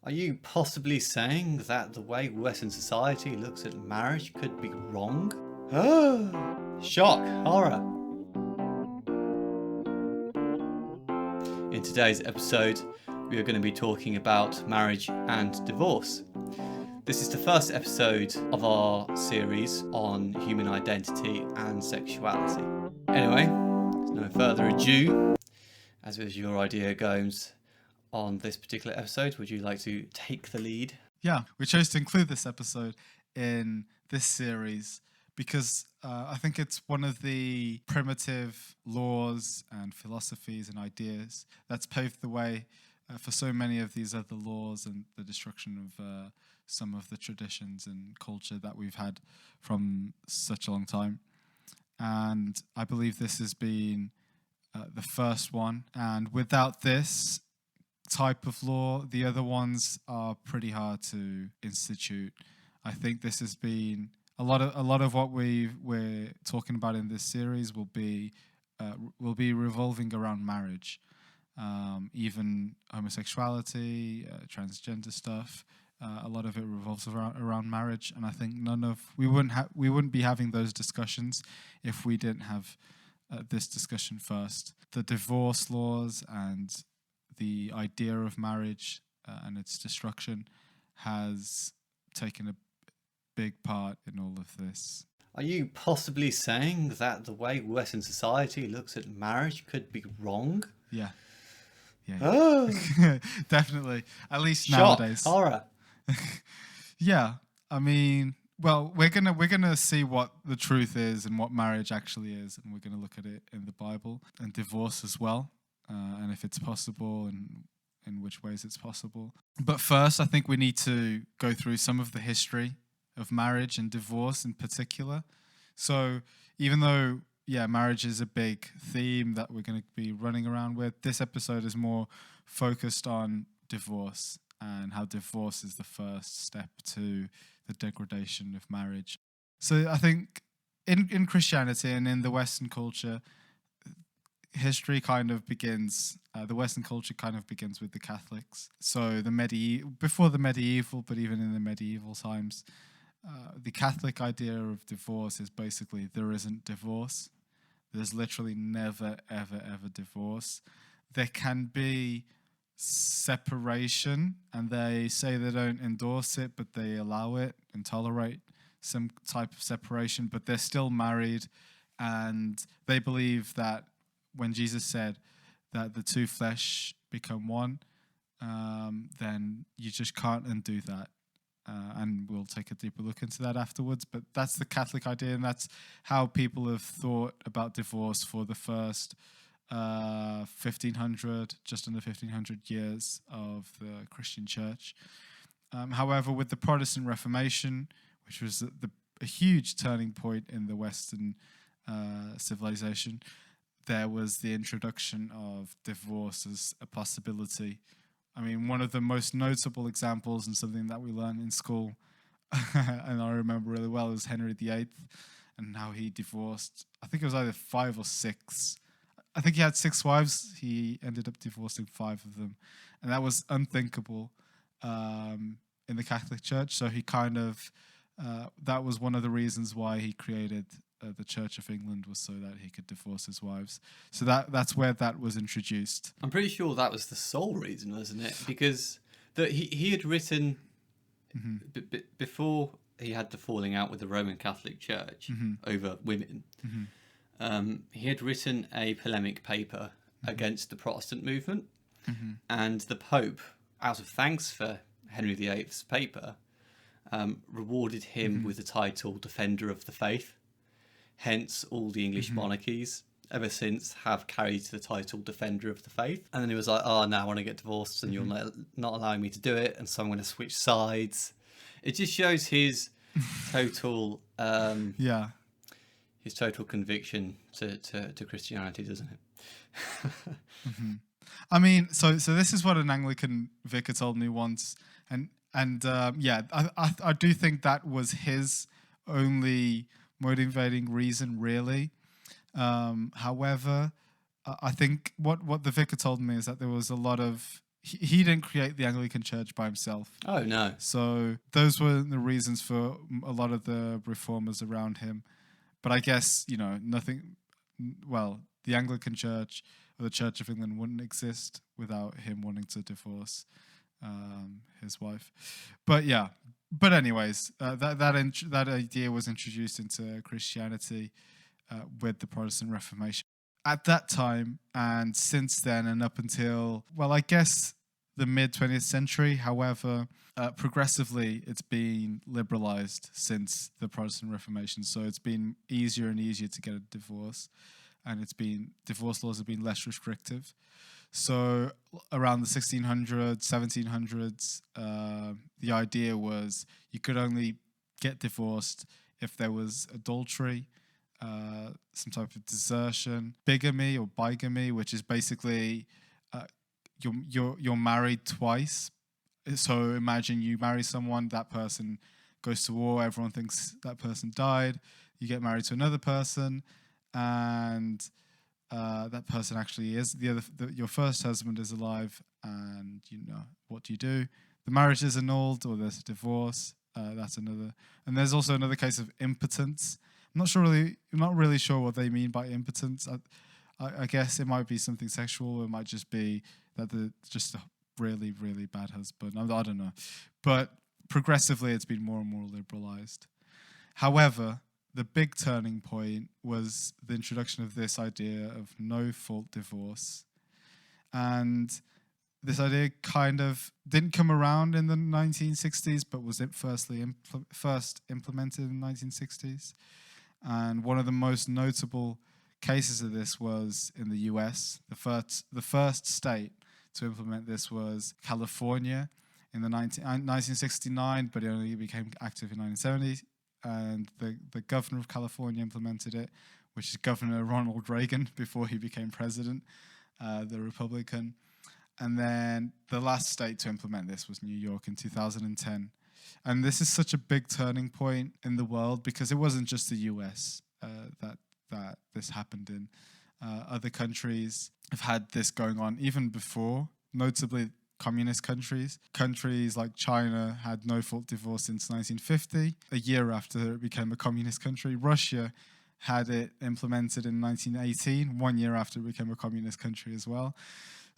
Are you possibly saying that the way Western society looks at marriage could be wrong? Shock, horror. In today's episode, we are going to be talking about marriage and divorce. This is the first episode of our series on human identity and sexuality. Anyway, there's no further ado, as was your idea, Gomes, on this particular episode. Would you like to take the lead? Yeah, we chose to include this episode in this series because I think it's one of the primitive laws and philosophies and ideas that's paved the way for so many of these other laws and the destruction of some of the traditions and culture that we've had from such a long time. And I believe this has been the first one. And without this type of law, the other ones are pretty hard to institute. I think this has been a lot of what we're talking about in this series will be revolving around marriage, even homosexuality, transgender stuff. A lot of it revolves around marriage, and I think we wouldn't be having those discussions if we didn't have this discussion first. The divorce laws and the idea of marriage and its destruction has taken a big part in all of this. Are you possibly saying that the way Western society looks at marriage could be wrong? Yeah. Oh. Definitely. At least Shock, nowadays. horror. Yeah. I mean, well, we're gonna see what the truth is and what marriage actually is, and we're gonna look at it in the Bible, and divorce as well. And if it's possible and in which ways it's possible. But first, I think we need to go through some of the history of marriage and divorce in particular. So even though, marriage is a big theme that we're going to be running around with, this episode is more focused on divorce and how divorce is the first step to the degradation of marriage. So I think in Christianity and in the Western culture, history kind of begins, the Western culture kind of begins with the Catholics. So before the medieval, but even in the medieval times, the Catholic idea of divorce is basically there isn't divorce. There's literally never, ever, ever divorce. There can be separation, and they say they don't endorse it, but they allow it and tolerate some type of separation, but they're still married, and they believe that when Jesus said that the two flesh become one, then you just can't undo that. And we'll take a deeper look into that afterwards. But that's the Catholic idea, and that's how people have thought about divorce for the first 1500, just under 1500 years of the Christian church. However, with the Protestant Reformation, which was a huge turning point in the Western civilization, there was the introduction of divorce as a possibility. I mean, one of the most notable examples and something that we learned in school, and I remember really well, is Henry VIII and how he divorced, I think it was either 5 or 6. I think he had 6 wives. He ended up divorcing 5 of them. And that was unthinkable in the Catholic Church. So he kind of, that was one of the reasons why he created the Church of England, was so that he could divorce his wives. So that's where that was introduced. I'm pretty sure that was the sole reason, wasn't it? Because he had written, before he had the falling out with the Roman Catholic Church over women, he had written a polemic paper against the Protestant movement. And the Pope, out of thanks for Henry VIII's paper, rewarded him with the title Defender of the Faith. Hence, all the English monarchies ever since have carried the title Defender of the Faith. And then he was like, oh, now I want to get divorced and you're not allowing me to do it, and so I'm going to switch sides. It just shows his total his total conviction to Christianity, doesn't it? I mean, so this is what an Anglican vicar told me once, and I do think that was his only motivating reason, really. However, I think what the vicar told me is that there was a lot of he didn't create the Anglican Church by himself. Oh, no. So those were the reasons for a lot of the reformers around him. But I guess, nothing, well, the Anglican Church or the Church of England wouldn't exist without him wanting to divorce his wife. But yeah, but anyways, that idea was introduced into Christianity with the Protestant Reformation. At that time, and since then, and up until, well, I guess the mid-20th century, however, progressively it's been liberalized since the Protestant Reformation. So it's been easier and easier to get a divorce, and divorce laws have been less restrictive. So around the 1600s, 1700s, the idea was you could only get divorced if there was adultery, some type of desertion, bigamy or bigamy, which is basically you're married twice. So imagine you marry someone, that person goes to war, everyone thinks that person died, you get married to another person, and that person actually is your first husband is alive, and what do you do? The marriage is annulled, or there's a divorce. That's another. And there's also another case of impotence. I'm not really sure what they mean by impotence. I guess it might be something sexual. It might just be that they're just a really, really bad husband. I don't know. But progressively, it's been more and more liberalized. However, the big turning point was the introduction of this idea of no-fault divorce. And this idea kind of didn't come around in the 1960s, but was first implemented in the 1960s. And one of the most notable cases of this was in the US. The first state to implement this was California in 1969, but it only became active in 1970. And the governor of California implemented it, which is Governor Ronald Reagan before he became president, the Republican. And then the last state to implement this was New York in 2010. And this is such a big turning point in the world because it wasn't just the US that this happened in. Other countries have had this going on even before, notably communist countries. Countries like China had no-fault divorce since 1950, a year after it became a communist country. Russia had it implemented in 1918, 1 year after it became a communist country as well.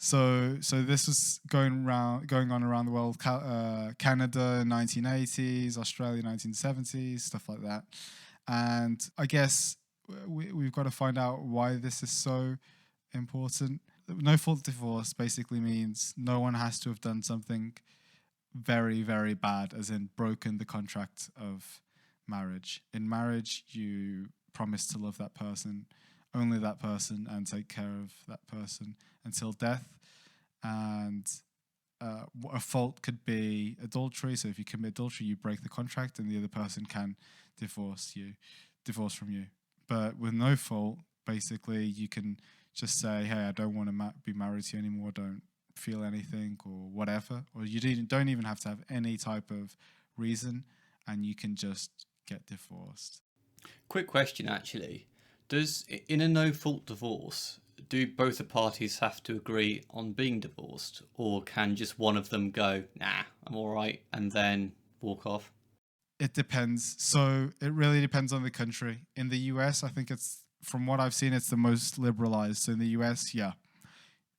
So this was going on around the world. Canada in 1980s, Australia 1970s, stuff like that. And I guess we've got to find out why this is so important. No-fault divorce basically means no one has to have done something very, very bad, as in broken the contract of marriage. In marriage, you promise to love that person, only that person, and take care of that person until death. And a fault could be adultery. So if you commit adultery, you break the contract, and the other person can divorce from you. But with no fault, basically, you can just say, hey, I don't want to be married to you anymore, don't feel anything or whatever. Or you don't even have to have any type of reason, and you can just get divorced. Quick question, actually. In a no-fault divorce, do both the parties have to agree on being divorced? Or can just one of them go, nah, I'm all right, and then walk off? It depends. So it really depends on the country. In the US, I think from what I've seen, it's the most liberalized. So in the US, yeah,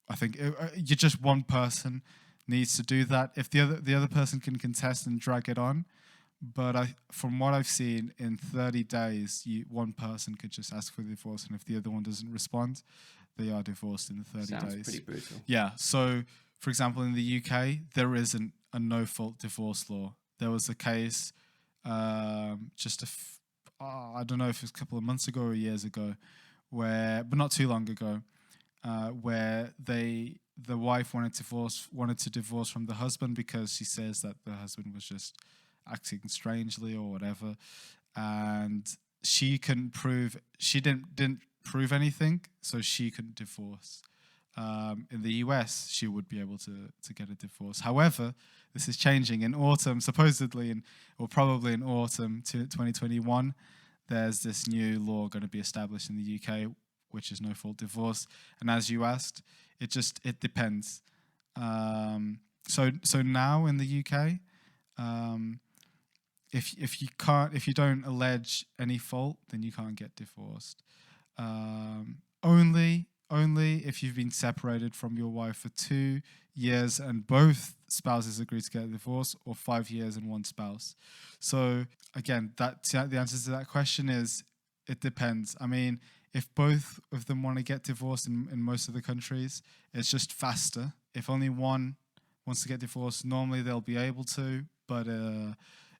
I think you just one person needs to do that. If the other person can contest and drag it on, but from what I've seen, in 30 days, one person could just ask for divorce, and if the other one doesn't respond, they are divorced in the 30 days. Sounds pretty brutal. Yeah. So, for example, in the UK, there isn't a no-fault divorce law. There was a case I don't know if it was a couple of months ago or years ago, but not too long ago, where the wife wanted to divorce from the husband because she says that the husband was just acting strangely or whatever, and she didn't prove anything, so she couldn't divorce. In the US, she would be able to get a divorce. However, this is changing. In autumn, supposedly, probably in autumn 2021, there's this new law going to be established in the UK, which is no-fault divorce. And as you asked, it depends. So now in the UK, if you don't allege any fault, then you can't get divorced. Only if you've been separated from your wife for 2 years and both spouses agree to get a divorce, or 5 years and one spouse. So again, the answer to that question is it depends. I mean, if both of them want to get divorced in most of the countries, it's just faster. If only one wants to get divorced, normally they'll be able to, but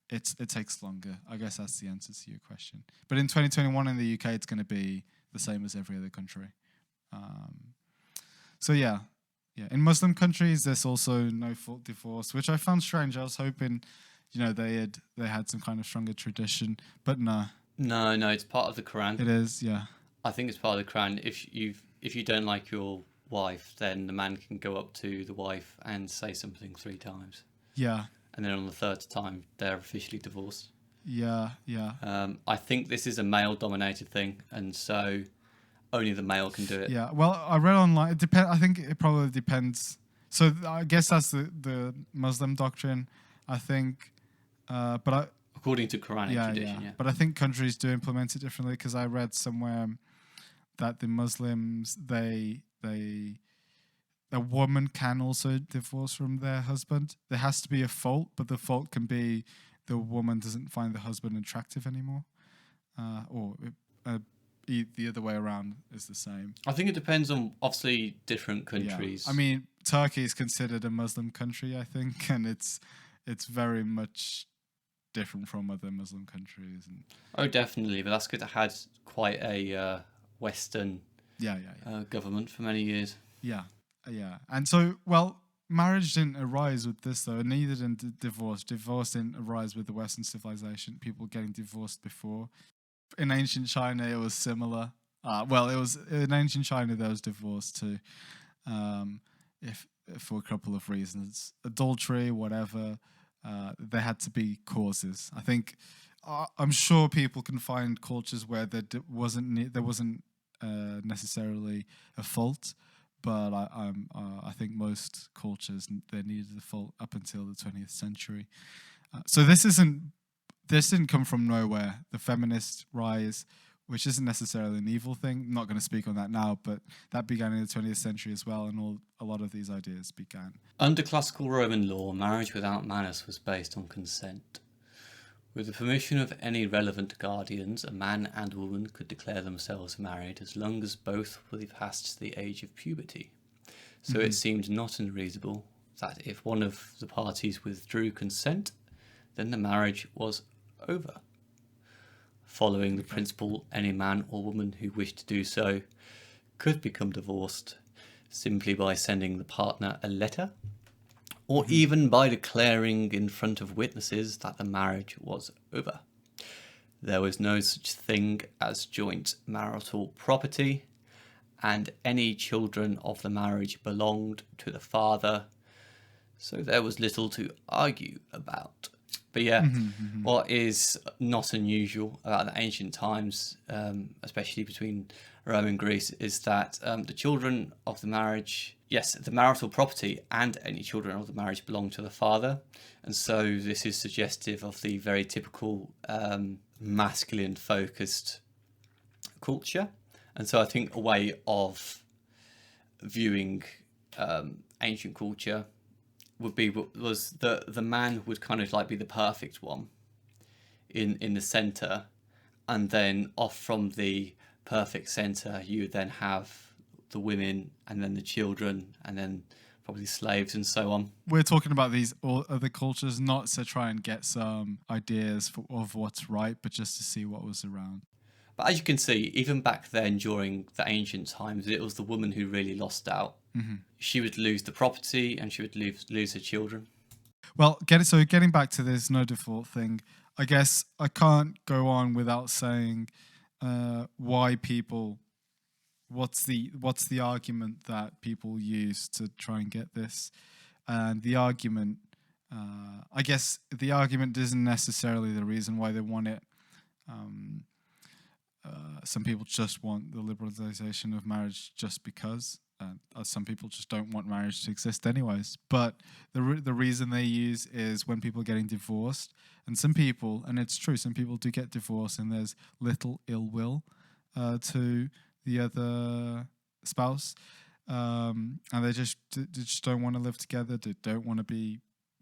it takes longer. I guess that's the answer to your question. But in 2021 in the UK, it's going to be the same as every other country. So yeah. In Muslim countries, there's also no fault divorce, which I found strange. I was hoping, they had some kind of stronger tradition, but no. No, it's part of the Quran. It is, yeah. I think it's part of the Quran. If you don't like your wife, then the man can go up to the wife and say something 3 times. Yeah. And then on the 3rd time, they're officially divorced. Yeah. I think this is a male-dominated thing, and so only the male can do it. Yeah. Well, I read online. I think it probably depends. So I guess that's the Muslim doctrine. I think, according to Quranic tradition, yeah. But I think countries do implement it differently, because I read somewhere that the Muslims a woman can also divorce from their husband. There has to be a fault, but the fault can be the woman doesn't find the husband attractive anymore, or the other way around is the same. I think it depends on obviously different countries. Yeah. I mean, Turkey is considered a Muslim country, I think, and it's very much different from other Muslim countries. Oh, definitely, but that's because it had quite a Western government for many years. Yeah. And so, marriage didn't arise with this, though, and neither did divorce. Divorce didn't arise with the Western civilization, people getting divorced before. In ancient China, it was similar. It was in ancient China there was divorce too, if for a couple of reasons, adultery, whatever. There had to be causes. I think I'm sure people can find cultures where there wasn't necessarily a fault, but I think most cultures there needed a fault up until the 20th century. So this didn't come from nowhere. The feminist rise, which isn't necessarily an evil thing, I'm not going to speak on that now, but that began in the 20th century as well, and a lot of these ideas began. Under classical Roman law, marriage without manus was based on consent. With the permission of any relevant guardians, a man and a woman could declare themselves married as long as both were past the age of puberty. So it seemed not unreasonable that if one of the parties withdrew consent, then the marriage was over. Following the principle, any man or woman who wished to do so could become divorced simply by sending the partner a letter, or even by declaring in front of witnesses that the marriage was over. There was no such thing as joint marital property, and any children of the marriage belonged to the father, so there was little to argue about. But yeah, what is not unusual about the ancient times, especially between Rome and Greece, is that the children of the marriage, the marital property and any children of the marriage belong to the father. And so this is suggestive of the very typical masculine-focused culture. And so I think a way of viewing ancient culture was the man would kind of like be the perfect one in the center, and then off from the perfect center you would then have the women, and then the children, and then probably slaves and so on. We're talking about these other cultures not to try and get some ideas of what's right, but just to see what was around. But as you can see, even back then during the ancient times, it was the woman who really lost out. She would lose the property and she would lose her children. Well, getting back to this no default thing, I guess I can't go on without saying why people. What's the argument that people use to try and get this? And the argument, I guess, the argument isn't necessarily the reason why they want it. Some people just want the liberalization of marriage just because. Some people just don't want marriage to exist anyways. But the reason they use is when people are getting divorced. And some people, and it's true, some people do get divorced and there's little ill will to the other spouse. And they just don't want to live together. They don't want to be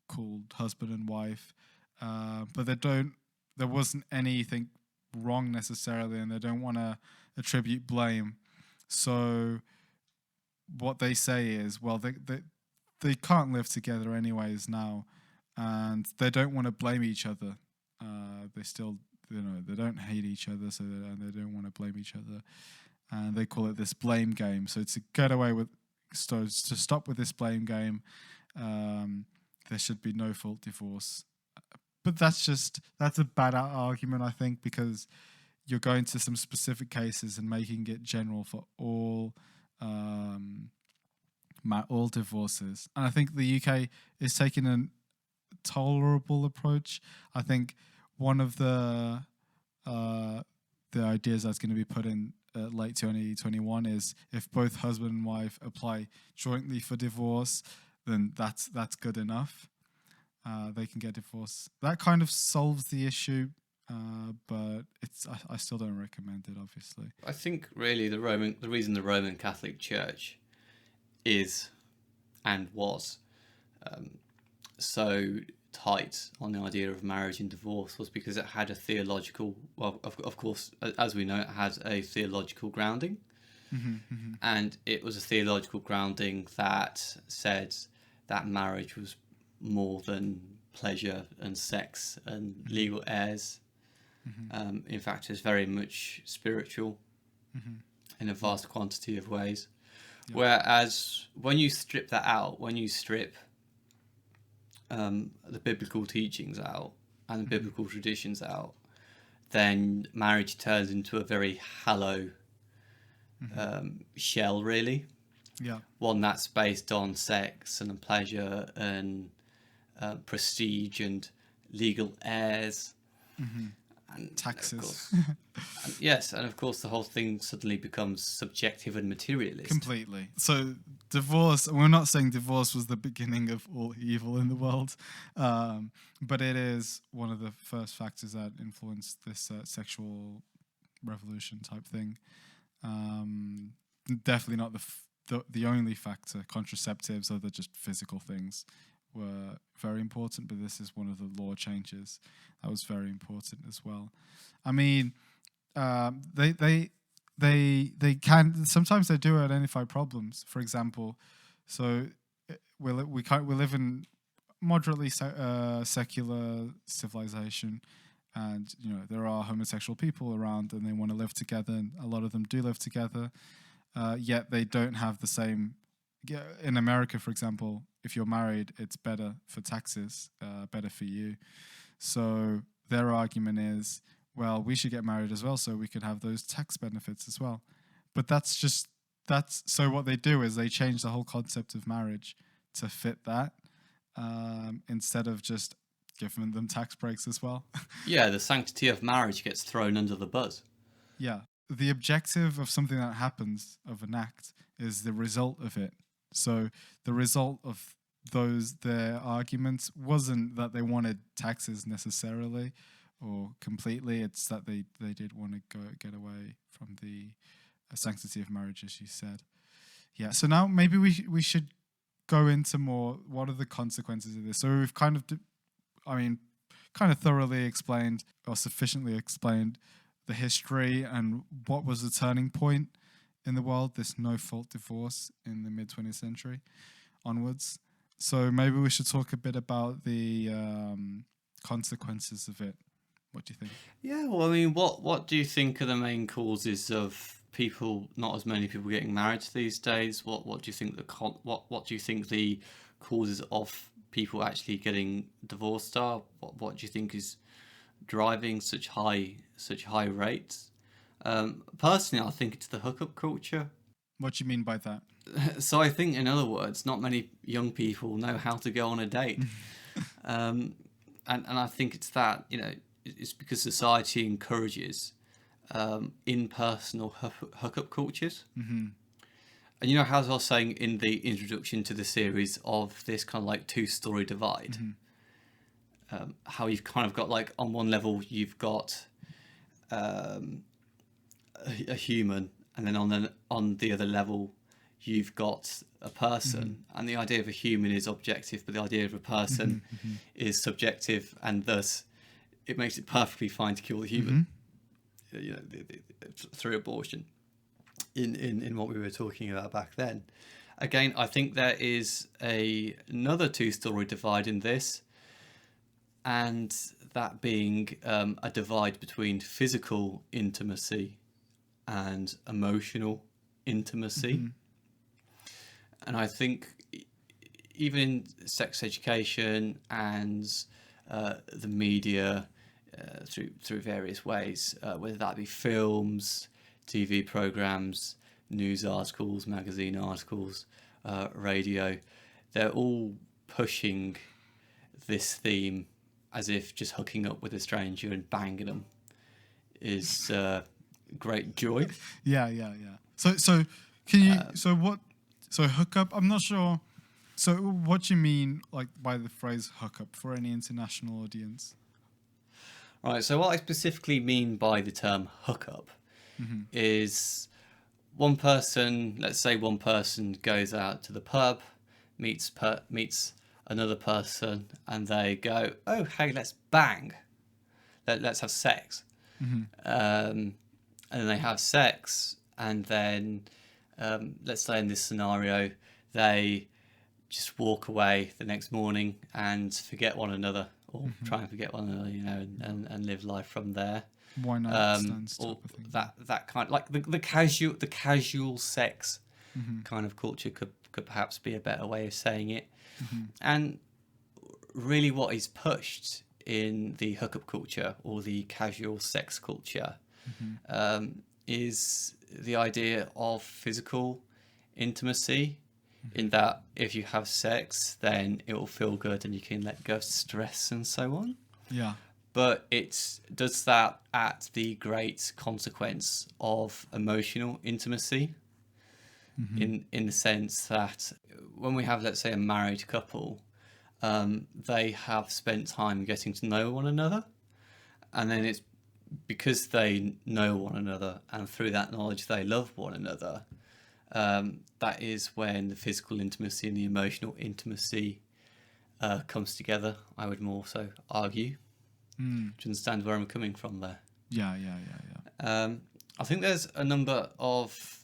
called husband and wife. But there wasn't anything wrong necessarily, and they don't want to attribute blame. So what they say is, well, they can't live together anyways now, and they don't want to blame each other. They still, they don't hate each other, so they don't want to blame each other, and they call it this blame game. So to get away with, to stop with this blame game, there should be no fault divorce. But that's a bad argument, I think, because you're going to some specific cases and making it general for all divorces. And I think the UK is taking a tolerable approach. I think one of the ideas that's going to be put in late 2021 is if both husband and wife apply jointly for divorce, then that's good enough. They can get divorced. That kind of solves the issue, but I still don't recommend it, obviously. I think really the reason the Roman Catholic Church is and was so tight on the idea of marriage and divorce was because it had a theological, well, of course, as we know, it has a theological grounding. Mm-hmm, mm-hmm. And it was a theological grounding that said that marriage was more than pleasure and sex and legal heirs. Mm-hmm. In fact, it's very much spiritual in a vast quantity of ways. Yeah. Whereas when you strip that out, when you strip the biblical teachings out and the biblical traditions out, then marriage turns into a very hollow shell, really. Yeah. One that's based on sex and pleasure and prestige and legal heirs and taxes. Yes, and of course the whole thing suddenly becomes subjective and materialist. Completely. So divorce, we're not saying divorce was the beginning of all evil in the world, but it is one of the first factors that influenced this sexual revolution type thing. Definitely not the only factor. Contraceptives, other just physical things, were very important, but this is one of the law changes that was very important as well. I mean, they can sometimes they do identify problems. For example, so we live in moderately secular civilization, and there are homosexual people around, and they want to live together, and a lot of them do live together. Yet they don't have the same. In America, for example, if you're married, it's better for taxes, better for you. So their argument is, well, we should get married as well so we could have those tax benefits as well. But so what they do is they change the whole concept of marriage to fit that, instead of just giving them tax breaks as well. Yeah, the sanctity of marriage gets thrown under the bus. Yeah. The objective of something that happens, of an act, is the result of it. So the result of their arguments wasn't that they wanted taxes necessarily or completely. It's that they did want to get away from the sanctity of marriage, as you said. Yeah. So now maybe we should go into more. What are the consequences of this? So we've kind of thoroughly explained, or sufficiently explained, the history and what was the turning point in the world, this no-fault divorce in the mid-20th century onwards. So maybe we should talk a bit about the consequences of it. What do you think? Yeah, well, I mean, what do you think are the main causes of not as many people getting married these days? What do you think what do you think the causes of people actually getting divorced are? What do you think is driving such high rates? Personally, I think it's the hookup culture. What do you mean by that? So I think, in other words, not many young people know how to go on a date. And I think it's that, it's because society encourages impersonal hookup cultures. Mm-hmm. And you know how I was saying in the introduction to the series of this kind of like two-story divide, how you've kind of got like on one level you've got a human, and then on the other level you've got a person, and the idea of a human is objective, but the idea of a person is subjective, and thus it makes it perfectly fine to kill the human, you know, through abortion. In what we were talking about back then, again, I think there is another two-story divide in this, and that being a divide between physical intimacy and emotional intimacy. And I think even in sex education and the media, through various ways, whether that be films, TV programs, news articles, magazine articles, radio, they're all pushing this theme as if just hooking up with a stranger and banging them is great joy. Yeah. So can you? So hook up. I'm not sure. So what do you mean like by the phrase hook up for any international audience? Right. So what I specifically mean by the term hookup is one person. Let's say one person goes out to the pub, meets another person, and they go, "Oh, hey, let's bang. Let's have sex." And then they have sex, and then let's say in this scenario, they just walk away the next morning and forget one another, or try and forget one another, you know, and live life from there. Why not stands Or type of thing? that kind, like the casual sex kind of culture could perhaps be a better way of saying it. And really, what is pushed in the hookup culture or the casual sex culture is the idea of physical intimacy, in that if you have sex, then it will feel good and you can let go of stress and so on. Yeah. But it does that at the great consequence of emotional intimacy, in the sense that when we have, let's say, a married couple, they have spent time getting to know one another, and then it's because they know one another, and through that knowledge they love one another. That is when the physical intimacy and the emotional intimacy comes together, I would more so argue. Do you understand where I'm coming from there? Yeah. I think there's a number of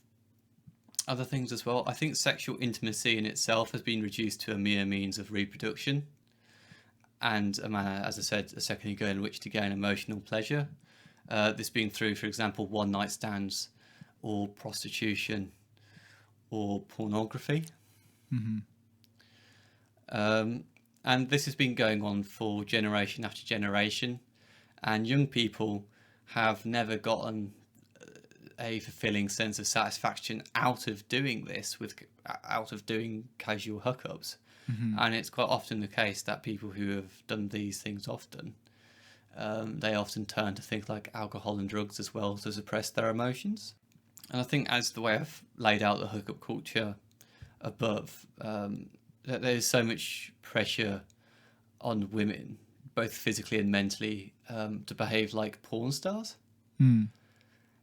other things as well. I think sexual intimacy in itself has been reduced to a mere means of reproduction, and a manner, as I said a second ago, in which to gain emotional pleasure. This being through, for example, one-night stands, or prostitution, or pornography. And this has been going on for generation after generation, and young people have never gotten a fulfilling sense of satisfaction out of doing this, out of doing casual hookups. And it's quite often the case that people who have done these things often, they often turn to things like alcohol and drugs as well to suppress their emotions. And I think, as the way I've laid out the hookup culture above, that there's so much pressure on women, both physically and mentally, to behave like porn stars,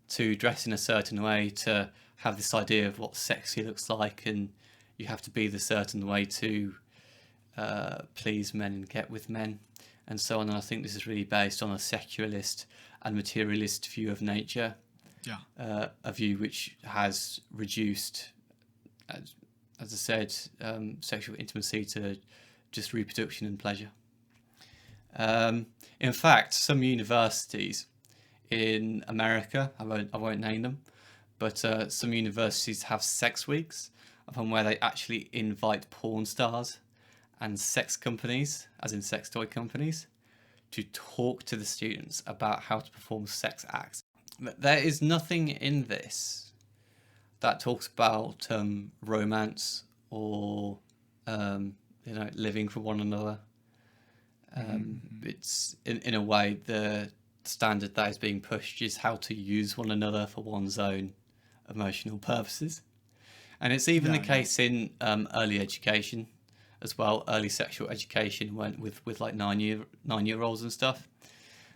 to dress in a certain way, to have this idea of what sexy looks like, and you have to be the certain way to please men and get with men, and so on. And I think this is really based on a secularist and materialist view of nature. A view which has reduced, as I said, sexual intimacy to just reproduction and pleasure. In fact, some universities in America, I won't name them, but some universities have sex weeks, upon where they actually invite porn stars and sex companies, as in sex toy companies, to talk to the students about how to perform sex acts. There is nothing in this that talks about romance or living for one another. It's in a way, the standard that is being pushed is how to use one another for one's own emotional purposes. And it's even Yeah, the case in early education as well, early sexual education with like 9-year-olds and stuff.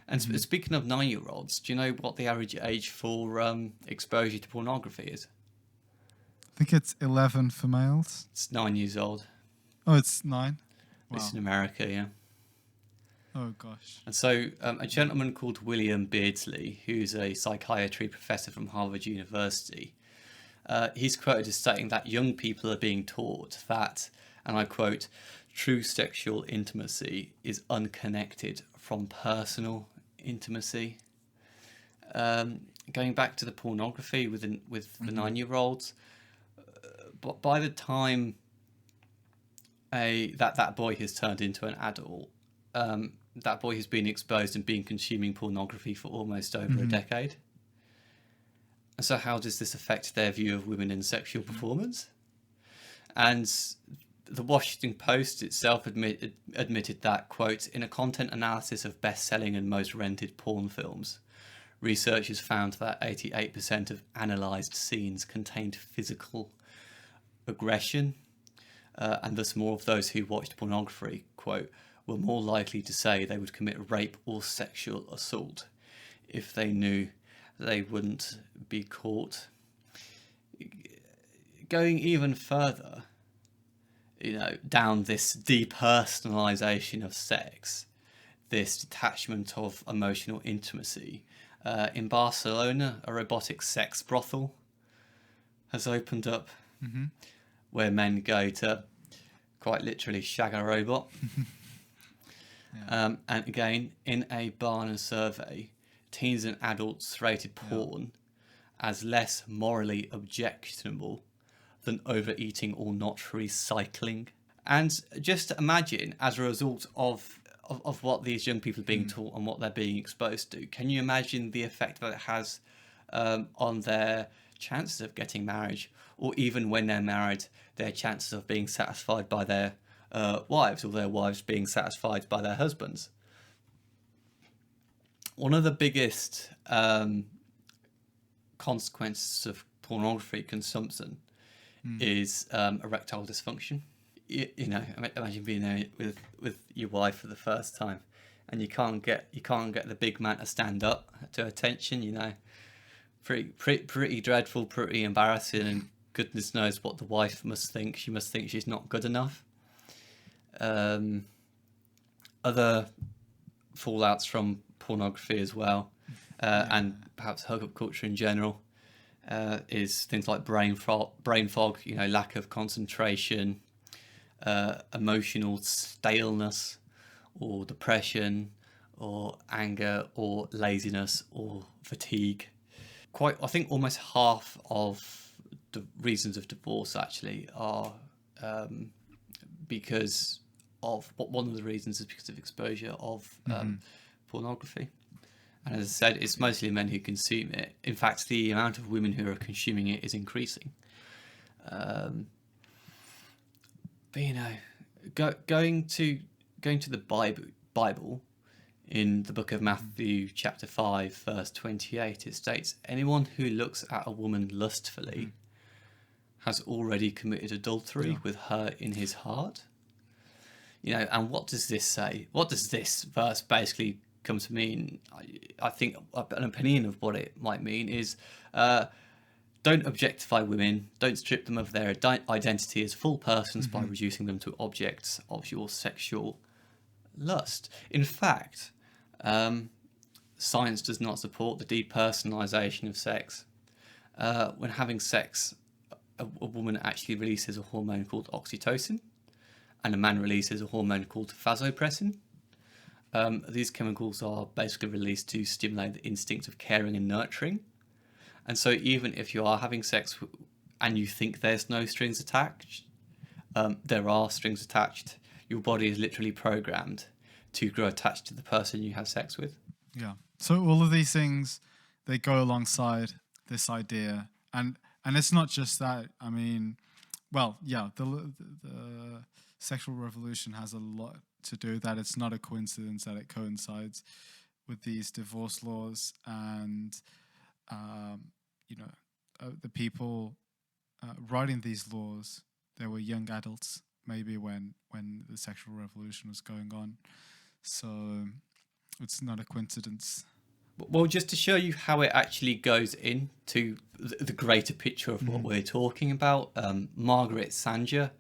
And speaking of 9-year-olds, do you know what the average age for exposure to pornography is? I think it's 11 for males. It's 9 years old. Oh, it's 9. Wow. It's in America, yeah. Oh gosh. And so a gentleman called William Beardsley, who's a psychiatry professor from Harvard University, he's quoted as stating that young people are being taught that, and I quote, true sexual intimacy is unconnected from personal intimacy. Going back to the pornography with the 9-year-olds, but by the time that boy has turned into an adult, that boy has been exposed and been consuming pornography for almost over a decade. And so how does this affect their view of women in sexual performance? And the Washington Post itself admitted that, quote, in a content analysis of best-selling and most rented porn films, researchers found that 88% of analysed scenes contained physical aggression, and thus more of those who watched pornography, quote, were more likely to say they would commit rape or sexual assault if they knew they wouldn't be caught. Going even further, down this depersonalization of sex, this detachment of emotional intimacy. In Barcelona, a robotic sex brothel has opened up where men go to quite literally shag a robot. And again, in a Barna survey, teens and adults rated porn as less morally objectionable than overeating or not recycling. And just imagine, as a result of what these young people are being taught and what they're being exposed to, can you imagine the effect that it has on their chances of getting marriage, or even when they're married, their chances of being satisfied by their wives, or their wives being satisfied by their husbands? One of the biggest consequences of pornography consumption is erectile dysfunction. Imagine being there with your wife for the first time, and you can't get the big man to stand up to attention. Pretty dreadful, pretty embarrassing, and goodness knows what the wife must think. She must think she's not good enough. Other fallouts from pornography as well, and perhaps hookup culture in general, is things like brain fog, lack of concentration, emotional staleness, or depression, or anger, or laziness, or fatigue. I think almost half of the reasons of divorce actually are because of one of the reasons is because of exposure of pornography. And as I said, it's mostly men who consume it. In fact, the amount of women who are consuming it is increasing. But going to the Bible, in the book of Matthew, chapter 5, verse 28, it states, "Anyone who looks at a woman lustfully has already committed adultery with her in his heart." And what does this say? What does this verse basically come to mean? I think an opinion of what it might mean is don't objectify women, don't strip them of their identity as full persons by reducing them to objects of your sexual lust. In fact, science does not support the depersonalization of sex. When having sex, a woman actually releases a hormone called oxytocin, and a man releases a hormone called vasopressin. These chemicals are basically released to stimulate the instinct of caring and nurturing. And so even if you are having sex and you think there's no strings attached, there are strings attached. Your body is literally programmed to grow attached to the person you have sex with. Yeah. So all of these things, they go alongside this idea. And it's not just that. I mean, well, yeah, the sexual revolution has a lot to do with that. It's not a coincidence that it coincides with these divorce laws and, the people writing these laws, they were young adults, maybe when the sexual revolution was going on. So it's not a coincidence. Well, just to show you how it actually goes into the greater picture of what we're talking about, Margaret Sanger,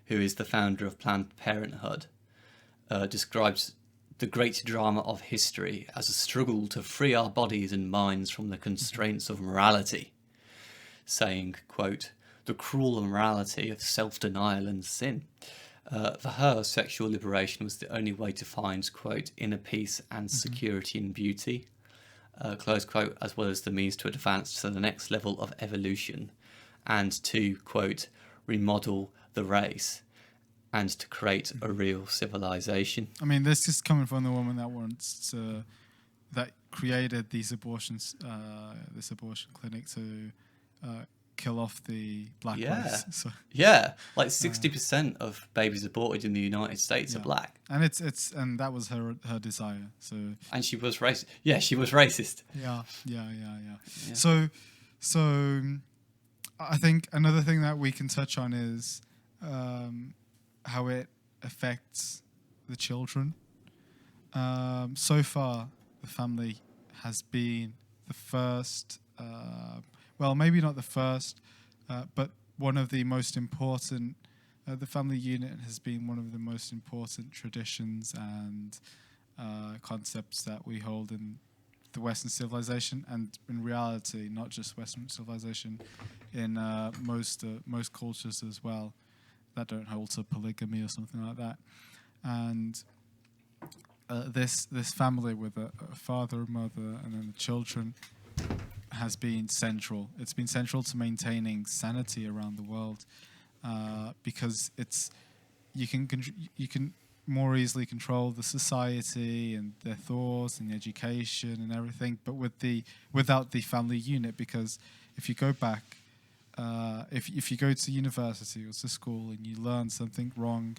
who is the founder of Planned Parenthood, describes the great drama of history as a struggle to free our bodies and minds from the constraints of morality, saying, quote, "The cruel morality of self-denial and sin." For her, sexual liberation was the only way to find, quote, "inner peace and security and beauty," close quote, as well as the means to advance to the next level of evolution and to, quote, "remodel the race and to create a real civilization." I mean, this is coming from the woman that created these abortions, this abortion clinic to kill off the black race. So, yeah, like 60% of babies aborted in the United States are black, and and that was her desire. So, and she was racist. Yeah, she was racist. Yeah. So I think another thing that we can touch on is how it affects the children. So far, the family has been the first. Well, maybe not the first, but one of the most important. The family unit has been one of the most important traditions and concepts that we hold in the Western civilization, and in reality, not just Western civilization, in most cultures as well that don't hold to polygamy or something like that. And this family with a father, a mother, and then the children has been central. It's been central to maintaining sanity around the world, because you can more easily control the society and their thoughts and education and everything, but without the family unit. Because if you go back, if you go to university or to school and you learn something wrong,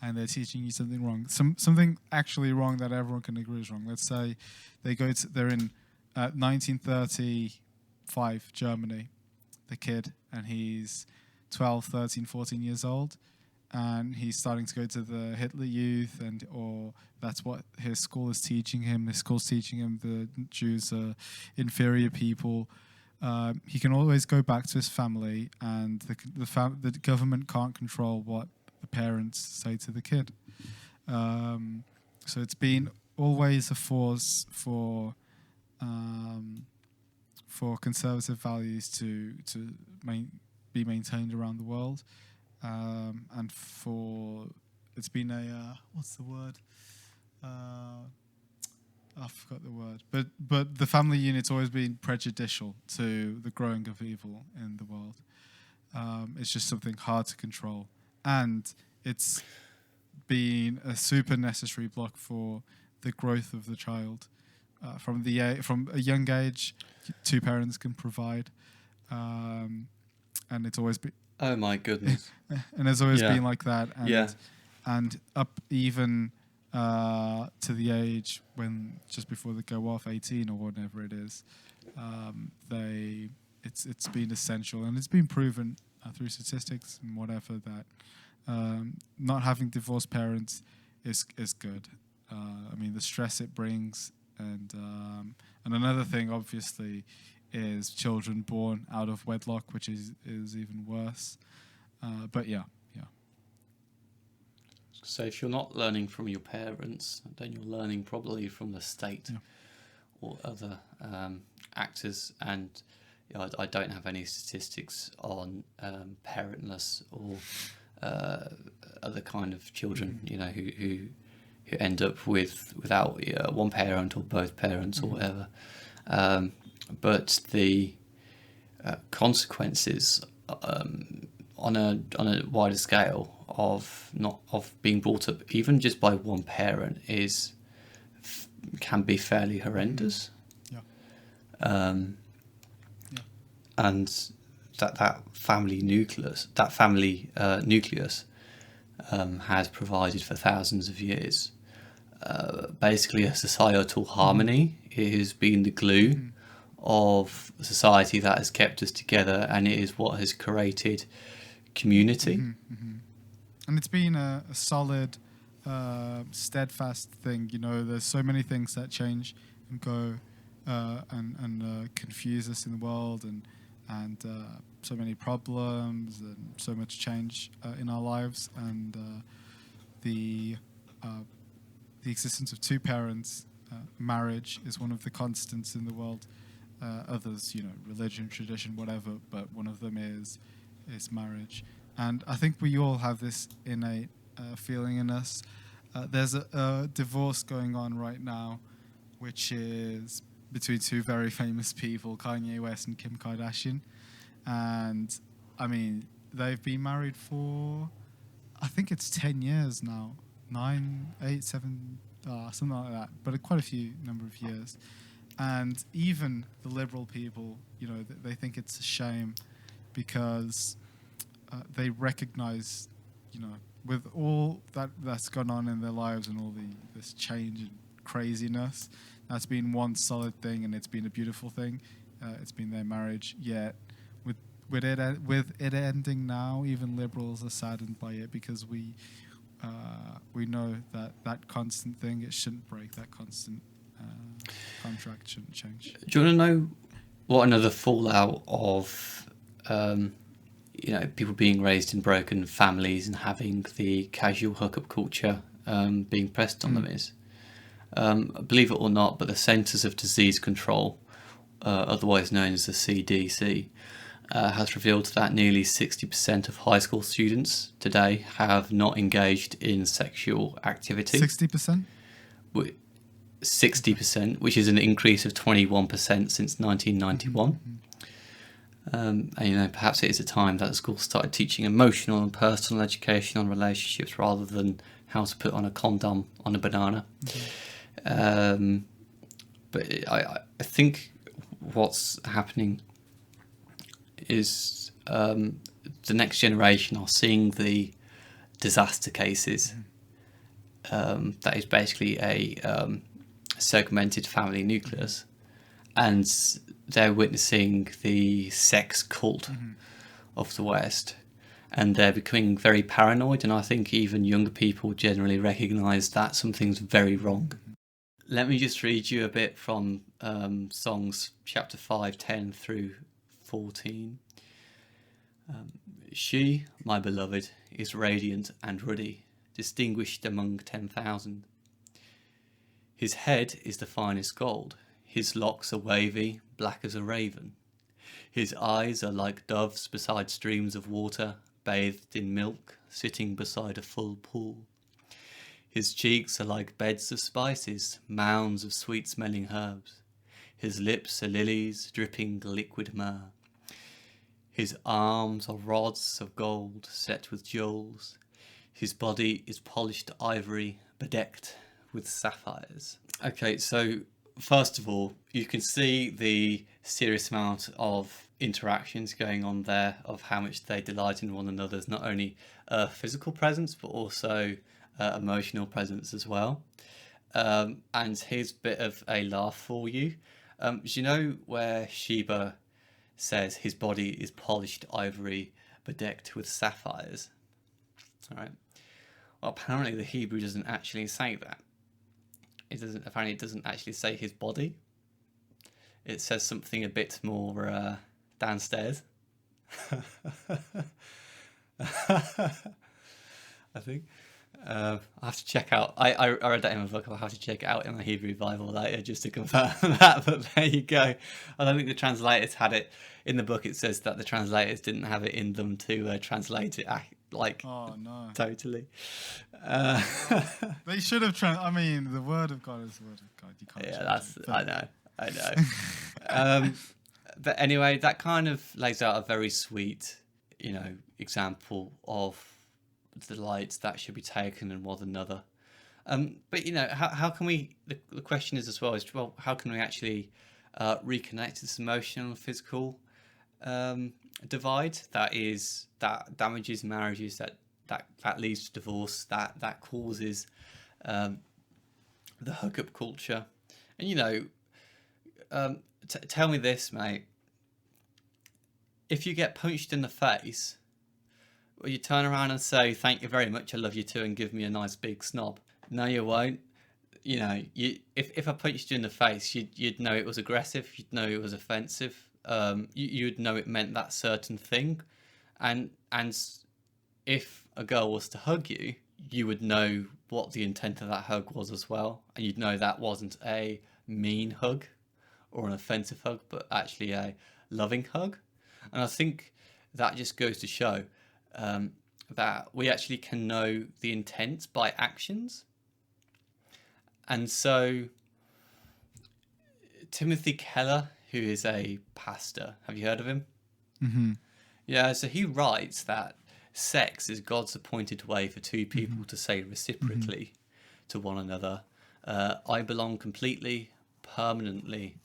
and they're teaching you something wrong, something actually wrong that everyone can agree is wrong. Let's say they're in 1935 Germany, the kid, and he's 12, 13, 14 years old, and he's starting to go to the Hitler Youth, or that's what his school is teaching him. The school's teaching him the Jews are inferior people. He can always go back to his family, and the government can't control what the parents say to the kid. So it's been always a force for conservative values to be maintained around the world, and it's been a what's the word? I forgot the word, but the family unit's always been prejudicial to the growing of evil in the world. It's just something hard to control, and it's been a super necessary block for the growth of the child. From a young age, two parents can provide, and it's always been. Oh my goodness! And it's always been like that, and and up even to the age when just before they go off 18 or whatever it is, it's been essential, and it's been proven through statistics and whatever that not having divorced parents is good. I mean, the stress it brings. And another thing, obviously, is children born out of wedlock, which is even worse. But yeah. So if you're not learning from your parents, then you're learning probably from the state or other actors. And I don't have any statistics on parentless or other kind of children, who end up without one parent or both parents or whatever. But the consequences on a wider scale of being brought up even just by one parent can be fairly horrendous. And that family nucleus has provided for thousands of years basically a societal harmony. It has been the glue of society that has kept us together, and it is what has created community. And it's been a solid, steadfast thing. You know, there's so many things that change and go and confuse us in the world, and so many problems and so much change in our lives, and the existence of two parents, marriage is one of the constants in the world. Others, you know, religion, tradition, whatever, but one of them is marriage. And I think we all have this innate feeling in us. There's a divorce going on right now, which is between two very famous people, Kanye West and Kim Kardashian. And I mean, they've been married for, I think it's 10 years now, 9, 8, 7, something like that, but quite a few number of years. And even the liberal people, you know, they think it's a shame because they recognize, you know, with all that's gone on in their lives and all this change and craziness, that's been one solid thing, and it's been a beautiful thing. It's been their marriage. Yet with it ending now, even liberals are saddened by it, because we know that constant thing, it shouldn't break. That constant contract shouldn't change. Do you want to know what another fallout of people being raised in broken families and having the casual hookup culture being pressed on them is? Believe it or not, but the Centers of Disease Control, otherwise known as the CDC, has revealed that nearly 60% of high school students today have not engaged in sexual activity. 60%? 60%, which is an increase of 21% since 1991. And perhaps it is a time that the school started teaching emotional and personal education on relationships rather than how to put on a condom on a banana. But I think what's happening is the next generation are seeing the disaster cases. That is basically a segmented family nucleus, and they're witnessing the sex cult of the West, and they're becoming very paranoid, and I think even younger people generally recognise that something's very wrong. Let me just read you a bit from Songs chapter 5, 10 through 14. She, my beloved, is radiant and ruddy, distinguished among 10,000. His head is the finest gold. His locks are wavy, black as a raven. His eyes are like doves beside streams of water, bathed in milk, sitting beside a full pool. His cheeks are like beds of spices, mounds of sweet-smelling herbs. His lips are lilies, dripping liquid myrrh. His arms are rods of gold, set with jewels. His body is polished ivory, bedecked with sapphires. Okay, so first of all, you can see the serious amount of interactions going on there, of how much they delight in one another's not only physical presence but also emotional presence as well. And here's a bit of a laugh for you. Do you know where Sheba says his body is polished ivory bedecked with sapphires? All right. Well, apparently the Hebrew doesn't actually say that. Apparently it doesn't actually say his body. It says something a bit more downstairs. I think. I have to check out. I read that in my book. I'll have to check it out in the Hebrew Bible later just to confirm that. But there you go. I don't think the translators had it in the book. It says that the translators didn't have it in them to translate it. Oh no! Totally. They should have. I mean, the word of God is the word of God. You can't. Yeah, I know. But anyway, that kind of lays out a very sweet, example of the delights that should be taken in one another. But how can we? The question is as well is, well, how can we actually reconnect this emotional and physical divide that damages marriages, that leads to divorce, that causes the hookup culture, and tell me this, mate. If you get punched in the face, will you turn around and say, "Thank you very much, I love you too," and give me a nice big snob? No, you won't. You know, if I punched you in the face, you'd know it was aggressive. You'd know it was offensive. You'd know it meant that certain thing, and if a girl was to hug you, you would know what the intent of that hug was as well, and you'd know that wasn't a mean hug or an offensive hug, but actually a loving hug. And I think that just goes to show that we actually can know the intent by actions. And so Timothy Keller, who is a pastor, have you heard of him? Mm-hmm. Yeah, so he writes that sex is God's appointed way for two people to say reciprocally to one another, I belong completely, permanently,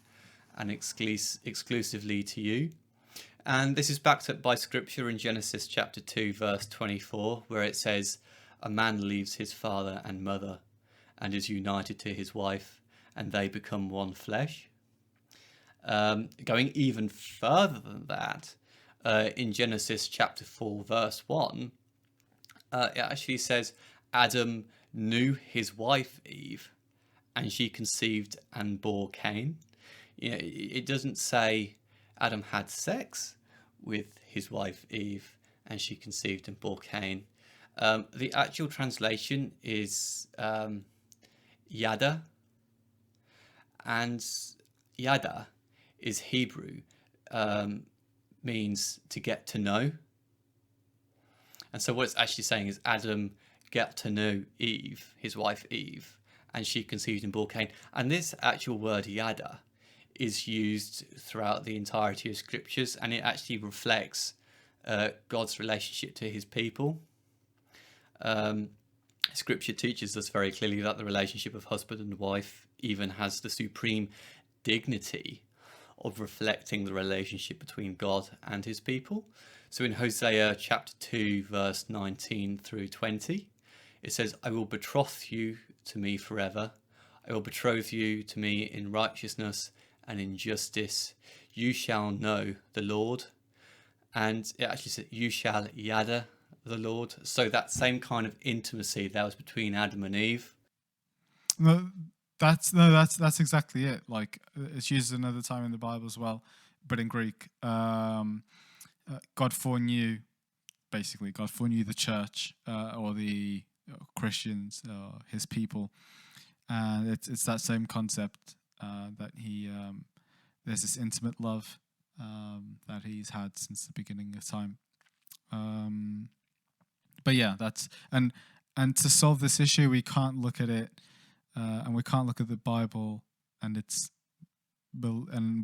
and exclusively to you. And this is backed up by scripture in Genesis chapter 2, verse 24, where it says, "A man leaves his father and mother and is united to his wife, and they become one flesh." Going even further than that, in Genesis chapter 4, verse 1, it actually says, Adam knew his wife Eve, and she conceived and bore Cain. You know, it doesn't say Adam had sex with his wife Eve, and she conceived and bore Cain. The actual translation is yada, and yada is Hebrew, means to get to know. And so what it's actually saying is Adam got to know Eve, his wife Eve, and she conceived and bore Cain. And this actual word yada is used throughout the entirety of scriptures, and it actually reflects God's relationship to his people. Scripture teaches us very clearly that the relationship of husband and wife even has the supreme dignity of reflecting the relationship between God and his people. So in Hosea chapter 2, verse 19 through 20, it says, "I will betroth you to me forever. I will betroth you to me in righteousness and in justice. You shall know the Lord." And it actually said, "You shall yada the Lord." So that same kind of intimacy that was between Adam and Eve. That's exactly it. Like, it's used another time in the Bible as well, but in Greek. God foreknew, basically, God foreknew the church or the Christians, his people, and it's that same concept that he there's this intimate love that he's had since the beginning of time. But yeah, that's and to solve this issue, we can't look at it, and we can't look at the Bible and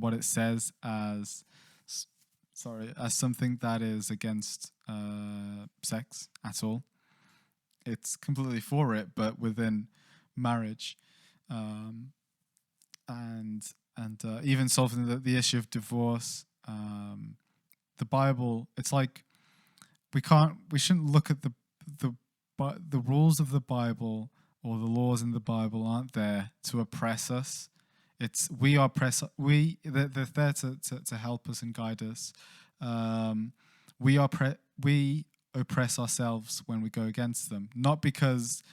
what it says as something that is against sex at all. It's completely for it, but within marriage, and even solving the issue of divorce. The Bible, it's like we shouldn't look at the rules of the Bible or the laws in the Bible aren't there to oppress us. It's they're there to help us and guide us. We oppress ourselves when we go against them, not because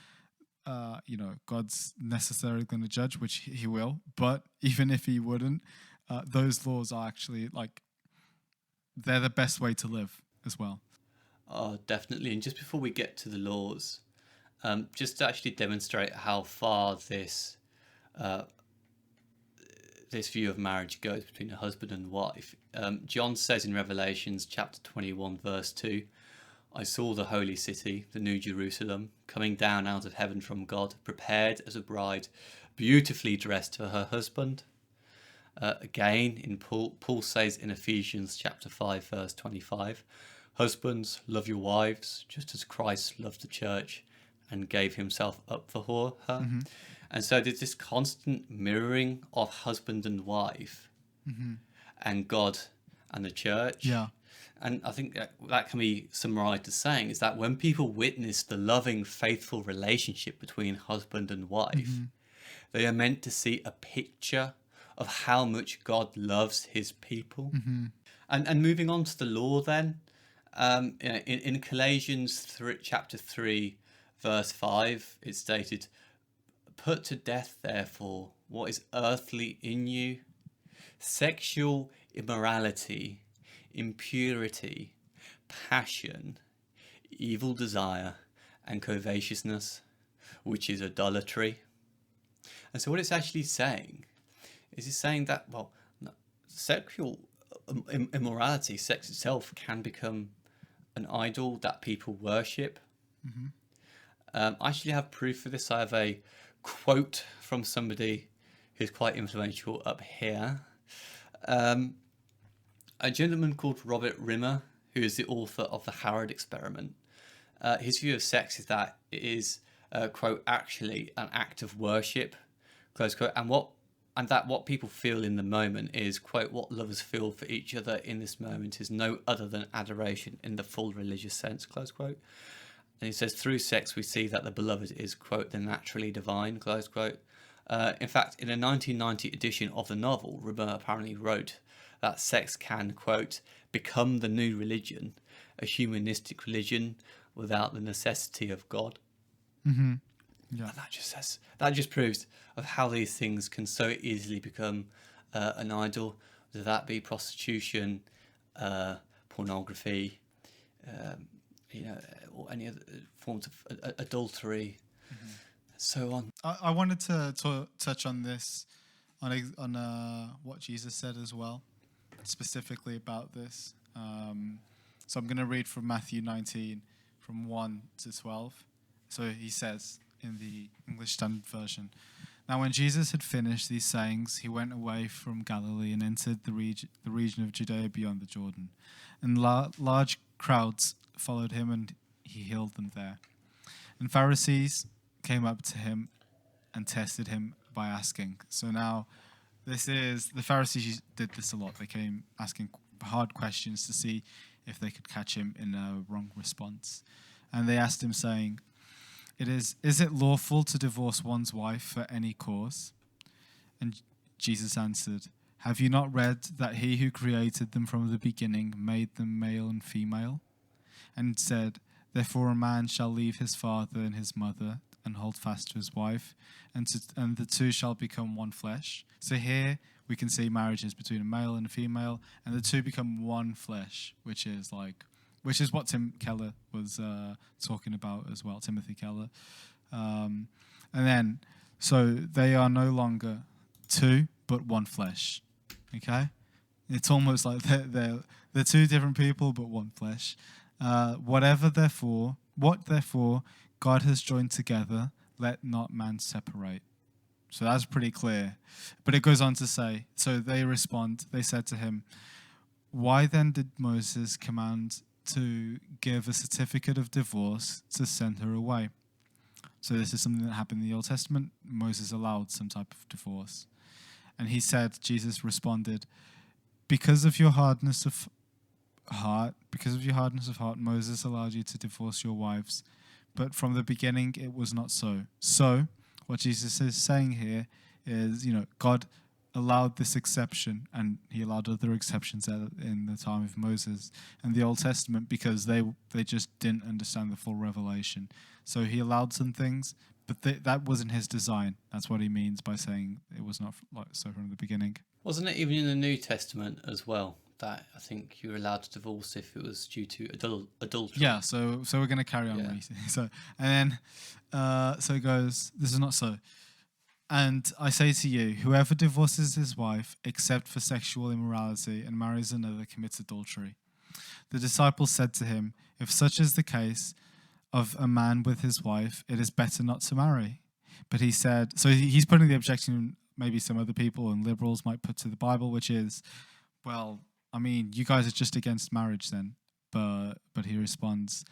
God's necessarily going to judge, which he will, but even if he wouldn't, those laws are actually they're the best way to live as well. Oh, definitely. And just before we get to the laws, just to actually demonstrate how far this view of marriage goes between a husband and wife, John says in Revelations chapter 21, verse 2, "I saw the holy city, the New Jerusalem, coming down out of heaven from God, prepared as a bride, beautifully dressed for her husband." Again, in Paul says in Ephesians chapter 5, verse 25, "Husbands, love your wives, just as Christ loved the church and gave himself up for her." Mm-hmm. And so there's this constant mirroring of husband and wife, and God and the church. Yeah. And I think that can be summarized as saying is that when people witness the loving, faithful relationship between husband and wife, they are meant to see a picture of how much God loves his people. Mm-hmm. And moving on to the law then, in Galatians chapter 3, verse 5, it's stated, "Put to death, therefore, what is earthly in you, sexual immorality, impurity, passion, evil desire, and covetousness, which is idolatry." And so what it's actually saying is it's saying that, well, sexual immorality, sex itself, can become an idol that people worship. Mm-hmm. I actually have proof for this. I have a quote from somebody who's quite influential up here. A gentleman called Robert Rimmer, who is the author of the Harrod Experiment. His view of sex is that it is, quote, actually an act of worship, close quote, and that what people feel in the moment is, quote, what lovers feel for each other in this moment is no other than adoration in the full religious sense, close quote. And he says, through sex we see that the beloved is, quote, the naturally divine, close quote. In fact, in a 1990 edition of the novel, Rimmer apparently wrote that sex can, quote, become the new religion, a humanistic religion without the necessity of God. Mm-hmm. Yeah. And that just proves of how these things can so easily become an idol, whether that be prostitution, pornography, or any other forms of adultery, so on. I wanted to touch on this, on what Jesus said as well, specifically about this. So I'm going to read from Matthew 19, from 1 to 12. So he says in the English Standard Version, "Now when Jesus had finished these sayings, he went away from Galilee and entered the region of Judea beyond the Jordan. And large crowds followed him, and he healed them there. And Pharisees came up to him and tested him by asking." So now, the Pharisees did this a lot. They came asking hard questions to see if they could catch him in a wrong response. And they asked him, saying, Is it lawful to divorce one's wife for any cause?" And Jesus answered, "Have you not read that he who created them from the beginning made them male and female? And said, therefore a man shall leave his father and his mother and hold fast to his wife, and the two shall become one flesh." So here we can see marriages between a male and a female, and the two become one flesh, which is what Tim Keller was talking about as well, Timothy Keller. And then, so they are no longer two, but one flesh. Okay? It's almost like they're two different people, but one flesh. What therefore God has joined together, let not man separate. So that's pretty clear. But it goes on to say, so they said to him, "Why then did Moses command to give a certificate of divorce to send her away?" So this is something that happened in the Old Testament. Moses allowed some type of divorce. And Jesus responded, because of your hardness of heart, Moses allowed you to divorce your wives, but from the beginning it was not so. So what Jesus is saying here is, God allowed this exception, and he allowed other exceptions in the time of Moses and the Old Testament because they just didn't understand the full revelation. So he allowed some things, but that wasn't his design. That's what he means by saying it was not like so from the beginning. Wasn't it even in the New Testament as well that I think you were allowed to divorce if it was due to adultery? Yeah, so we're going to carry on reading. So it goes, this is not so. "And I say to you, whoever divorces his wife except for sexual immorality and marries another commits adultery." The disciples said to him, "If such is the case of a man with his wife, it is better not to marry." But he said, so he's putting the objection maybe some other people and liberals might put to the Bible, which is, well, I mean, you guys are just against marriage then. But he responds,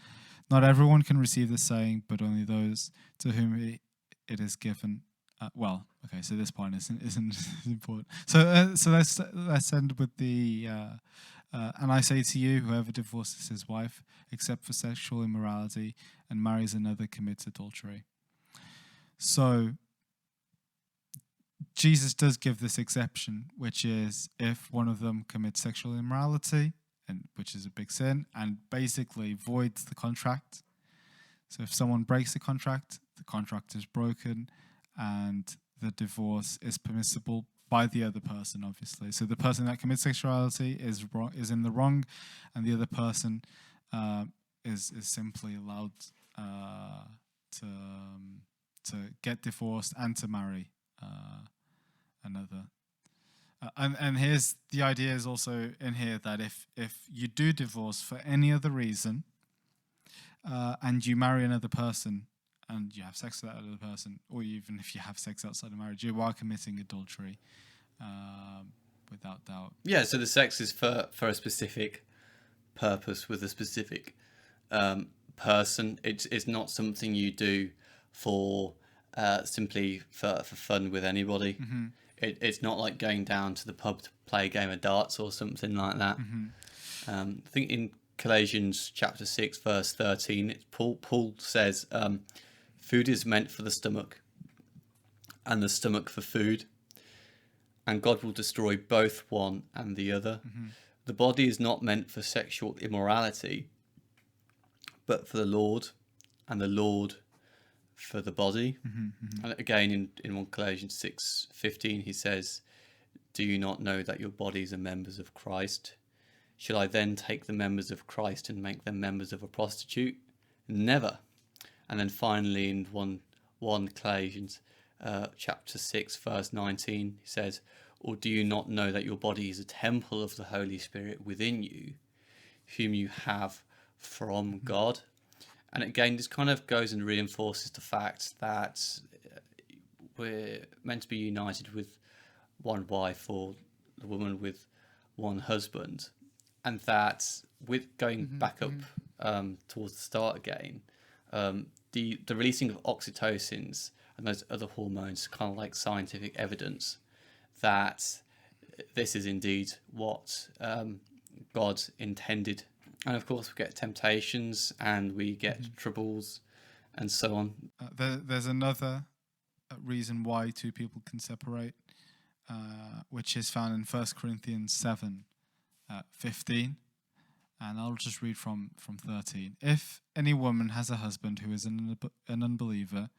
"Not everyone can receive the saying, but only those to whom it is given." So this point isn't important. So let's end with the "And I say to you, whoever divorces his wife except for sexual immorality and marries another commits adultery." So Jesus does give this exception, which is if one of them commits sexual immorality, and which is a big sin, and basically voids the contract. So if someone breaks the contract is broken, and the divorce is permissible by the other person, obviously. So the person that commits sexuality is in the wrong, and the other person is simply allowed to get divorced and to marry another. And here's the idea is also in here that if you do divorce for any other reason, and you marry another person and you have sex with that other person, or even if you have sex outside of marriage, you are committing adultery, without doubt. Yeah, so the sex is for a specific purpose with a specific person. It's not something you do for simply for fun with anybody. Mm-hmm. It's not like going down to the pub to play a game of darts or something like that. Mm-hmm. I think in Galatians chapter 6 verse 13, Paul says, food is meant for the stomach and the stomach for food, and God will destroy both one and the other. Mm-hmm. The body is not meant for sexual immorality, but for the Lord, and the Lord for the body. Mm-hmm. Mm-hmm. And again in 1 Galatians 6:15 he says, do you not know that your bodies are members of Christ? Shall I then take the members of Christ and make them members of a prostitute? Never. And then finally in 1 Galatians chapter 6 verse 19 he says, or do you not know that your body is a temple of the Holy Spirit within you, whom you have from God? And again, this kind of goes and reinforces the fact that we're meant to be united with one wife, or the woman with one husband, and that with going back up towards the start again, the releasing of oxytocins and those other hormones, kind of like scientific evidence that this is indeed what God intended. And of course, we get temptations and we get troubles and so on. There's another reason why two people can separate, which is found in 1 Corinthians 7:15. And I'll just read from 13. If any woman has a husband who is an unbeliever,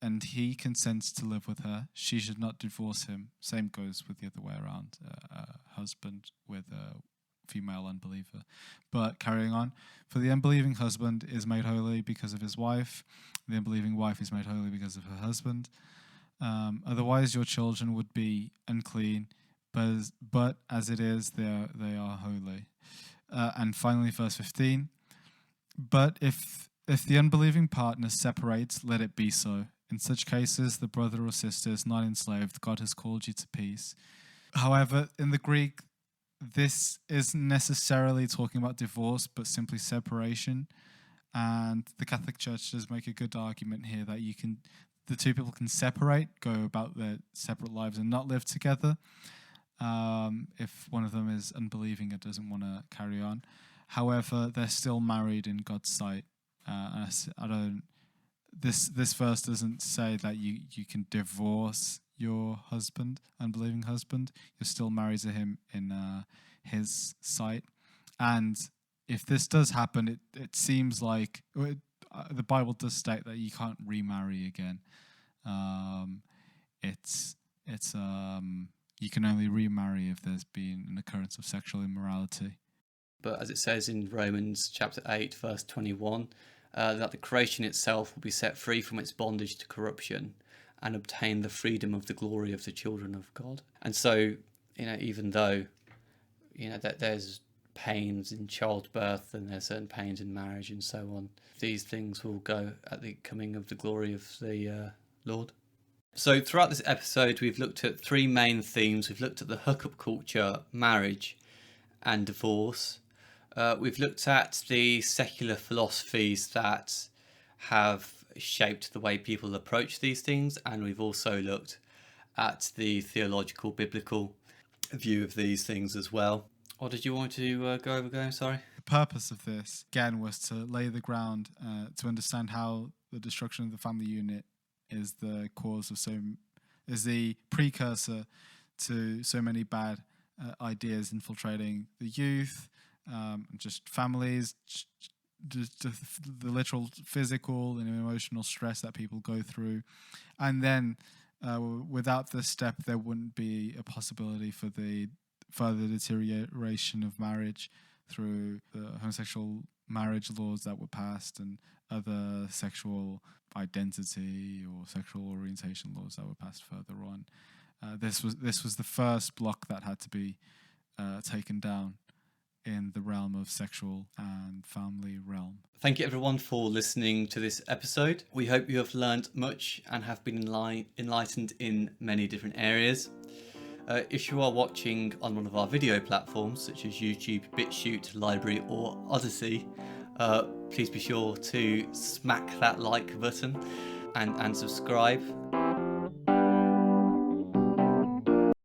and he consents to live with her, she should not divorce him. Same goes with the other way around, a husband with a female unbeliever. But carrying on, for the unbelieving husband is made holy because of his wife, the unbelieving wife is made holy because of her husband. Otherwise your children would be unclean, but as it is, they are holy. And finally, verse 15. But if the unbelieving partner separates, let it be so. In such cases, the brother or sister is not enslaved. God has called you to peace. However, in the Greek, this isn't necessarily talking about divorce, but simply separation. And the Catholic Church does make a good argument here that the two people can separate, go about their separate lives and not live together. If one of them is unbelieving and doesn't want to carry on. However, they're still married in God's sight. This verse doesn't say that you can divorce your husband, unbelieving husband. You're still married to him in his sight. And if this does happen, it seems like the Bible does state that you can't remarry again. You can only remarry if there's been an occurrence of sexual immorality. But as it says in Romans chapter 8, verse 21, that the creation itself will be set free from its bondage to corruption and obtain the freedom of the glory of the children of God. And so, even though, that there's pains in childbirth and there's certain pains in marriage and so on, these things will go at the coming of the glory of the Lord. So throughout this episode, we've looked at three main themes. We've looked at the hookup culture, marriage, and divorce. We've looked at the secular philosophies that have shaped the way people approach these things, and we've also looked at the theological, biblical view of these things as well. What did you want to go over, Graham? Sorry. The purpose of this, again, was to lay the ground to understand how the destruction of the family unit is the cause of is the precursor to so many bad ideas infiltrating the youth, just families, just the literal physical and emotional stress that people go through. And then without this step, there wouldn't be a possibility for the further deterioration of marriage through the homosexual marriage laws that were passed and other sexual identity or sexual orientation laws that were passed further on. This was the first block that had to be taken down in the realm of sexual and family realm. Thank you everyone for listening to this episode. We hope you have learned much and have been enlightened in many different areas. If you are watching on one of our video platforms such as YouTube, BitChute, Library or Odyssey, please be sure to smack that like button and subscribe.